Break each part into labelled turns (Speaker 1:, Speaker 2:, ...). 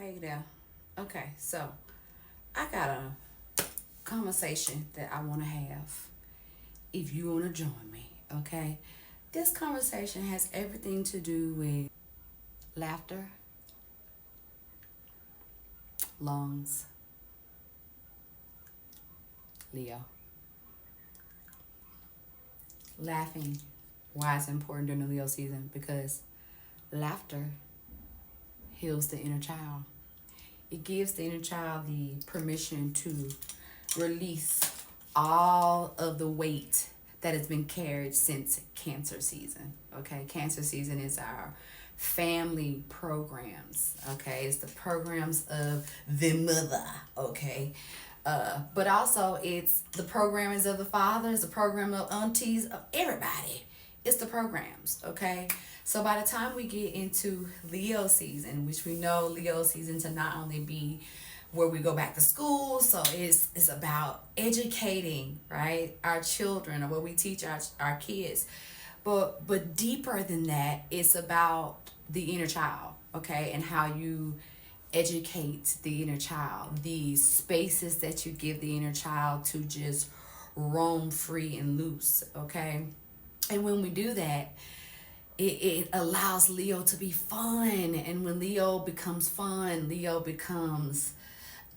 Speaker 1: Hey there. Okay, so I got a conversation that I want to have. If you want to join me, okay? This conversation has everything to do with laughter, lungs, Leo. Laughing. Why it's important during the Leo season? Because laughter heals the inner child. It gives the inner child the permission to release all of the weight that has been carried since Cancer season. Okay, Cancer season is our family programs. Okay, it's the programs of the mother. Okay, but also it's the programs of the fathers, the program of aunties, of everybody. It's the programs. Okay, so by the time we get into Leo season, which we know Leo season to not only be where we go back to school, so it's about educating, right, our children, or what we teach our kids, but deeper than that, it's about the inner child, okay, and how you educate the inner child, the spaces that you give the inner child to just roam free and loose, okay. And when we do that, it allows Leo to be fun. And when Leo becomes fun, Leo becomes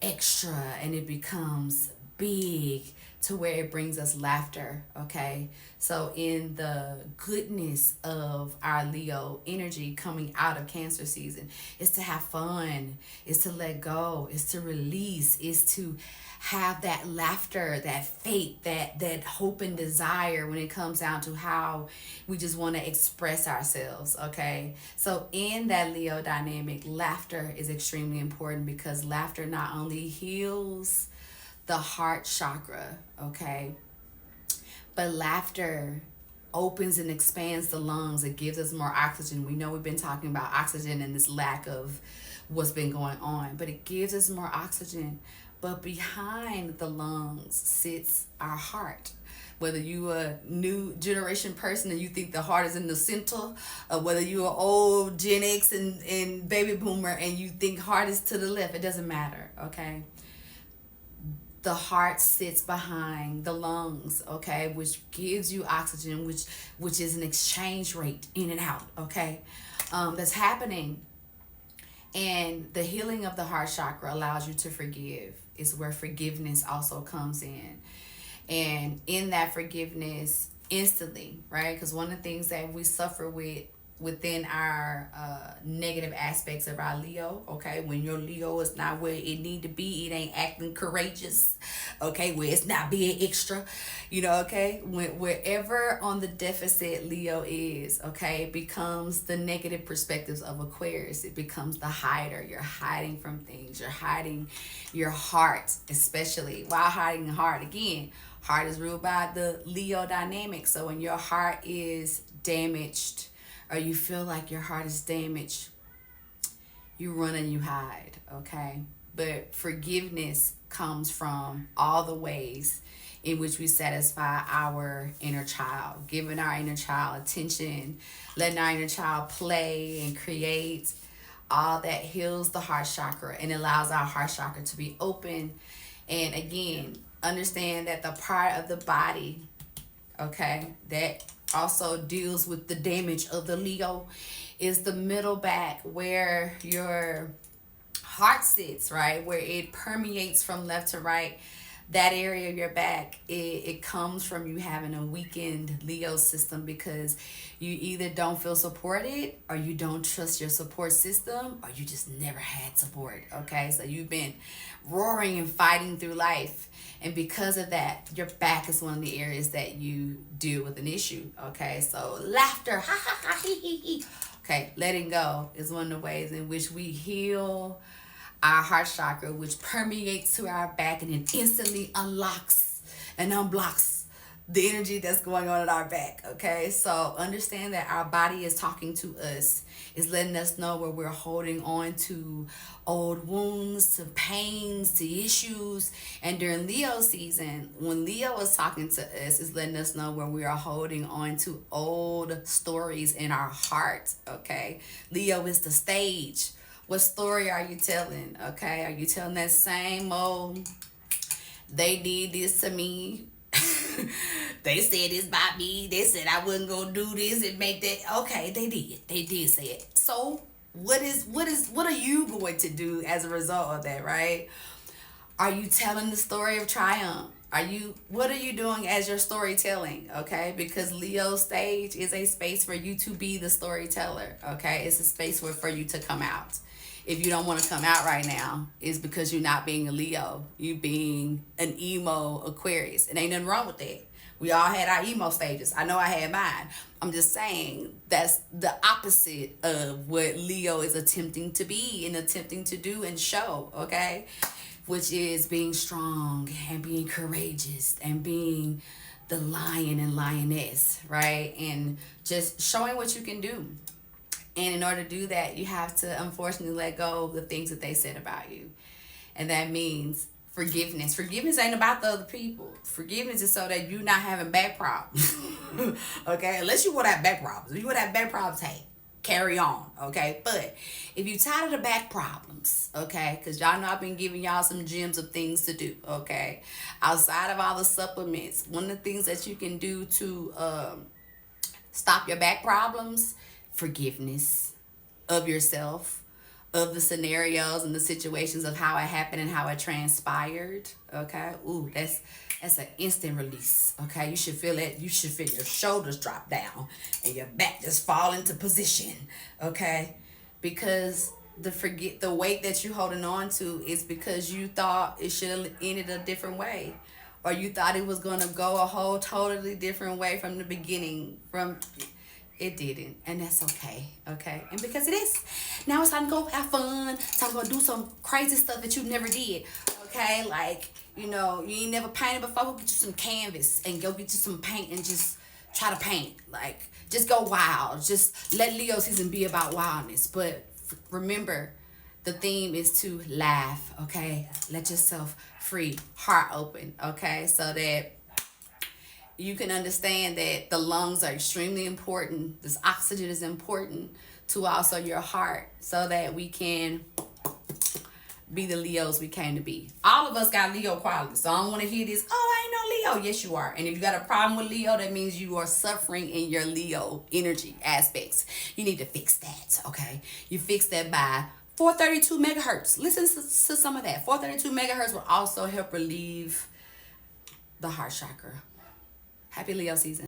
Speaker 1: extra, and it becomes big to where it brings us laughter. Okay, so in the goodness of our Leo energy coming out of Cancer season, is to have fun, is to let go, is to release, is to have that laughter, that faith, that hope and desire when it comes down to how we just want to express ourselves. Okay, so in that Leo dynamic, laughter is extremely important because laughter not only heals the heart chakra, okay, but laughter opens and expands the lungs. It gives us more oxygen. We know we've been talking about oxygen and this lack of what's been going on, but it gives us more oxygen. But behind the lungs sits our heart. Whether you a new generation person and you think the heart is in the center, or whether you are old Gen X and baby boomer and you think heart is to the left, it doesn't matter, okay? The heart sits behind the lungs, okay, which gives you oxygen, which is an exchange rate in and out, okay, that's happening. And the healing of the heart chakra allows you to forgive. Is where forgiveness also comes in. And in that forgiveness, instantly, right? Because one of the things that we suffer with within our negative aspects of our Leo, okay, when your Leo is not where it need to be, it ain't acting courageous, okay, where it's not being extra, okay, wherever on the deficit Leo is, okay, it becomes the negative perspectives of Aquarius. It becomes the hider. You're hiding from things. You're hiding your heart, especially while hiding the heart. Again, heart is ruled by the Leo dynamic. So when your heart is damaged, or you feel like your heart is damaged, you run and you hide, okay? But forgiveness comes from all the ways in which we satisfy our inner child, giving our inner child attention, letting our inner child play and create. All that heals the heart chakra and allows our heart chakra to be open. And again, understand that the part of the body, okay, that also deals with the damage of the Leo is the middle back, where your heart sits, right, where it permeates from left to right. That area of your back, it comes from you having a weakened Leo system, because you either don't feel supported, or you don't trust your support system, or you just never had support, okay? So you've been roaring and fighting through life, and because of that, your back is one of the areas that you deal with an issue, okay? So laughter, ha ha ha, he he he. Okay, letting go is one of the ways in which we heal our heart chakra, which permeates to our back, and it instantly unlocks and unblocks the energy that's going on in our back. Okay, so understand that our body is talking to us, is letting us know where we're holding on to old wounds, to pains, to issues. And during Leo season, when Leo is talking to us, is letting us know where we are holding on to old stories in our heart. Okay, Leo is the stage. What story are you telling? Okay, are you telling that same old, they did this to me? They said this about me. They said I wasn't gonna do this and make that. Okay, they did. They did say it. So what are you going to do as a result of that, right? Are you telling the story of triumph? What are you doing as your storytelling? Okay, because Leo stage is a space for you to be the storyteller. Okay, it's a space for you to come out. If you don't want to come out right now, it's because you're not being a Leo. You being an emo Aquarius. And ain't nothing wrong with that. We all had our emo stages. I know I had mine. I'm just saying that's the opposite of what Leo is attempting to be and attempting to do and show, okay? Which is being strong and being courageous and being the lion and lioness, right? And just showing what you can do. And in order to do that, you have to unfortunately let go of the things that they said about you. And that means forgiveness. Forgiveness ain't about the other people. Forgiveness is so that you're not having back problems. Okay? Unless you want to have back problems. If you want to have back problems, hey, carry on. Okay? But if you're tired of the back problems, okay? Because y'all know I've been giving y'all some gems of things to do. Okay? Outside of all the supplements, one of the things that you can do to stop your back problems, forgiveness of yourself, of the scenarios and the situations of how it happened and how it transpired. Okay. Ooh, that's an instant release. Okay. You should feel it. You should feel your shoulders drop down and your back just fall into position. Okay. Because the weight that you're holding on to is because you thought it should have ended a different way. Or you thought it was gonna go a whole totally different way from the beginning. It didn't, and that's okay, okay? And because it is, now it's time to go have fun, time to go do some crazy stuff that you never did, okay? Like, you ain't never painted before, go get you some canvas and go get you some paint and just try to paint. Like, just go wild. Just let Leo season be about wildness. But remember, the theme is to laugh, okay? Let yourself free, heart open, okay? So that you can understand that the lungs are extremely important. This oxygen is important to also your heart so that we can be the Leos we came to be. All of us got Leo qualities. So I don't want to hear this, oh, I ain't no Leo. Yes, you are. And if you got a problem with Leo, that means you are suffering in your Leo energy aspects. You need to fix that, okay? You fix that by 432 megahertz. Listen to some of that. 432 megahertz will also help relieve the heart chakra. Happy Leo season.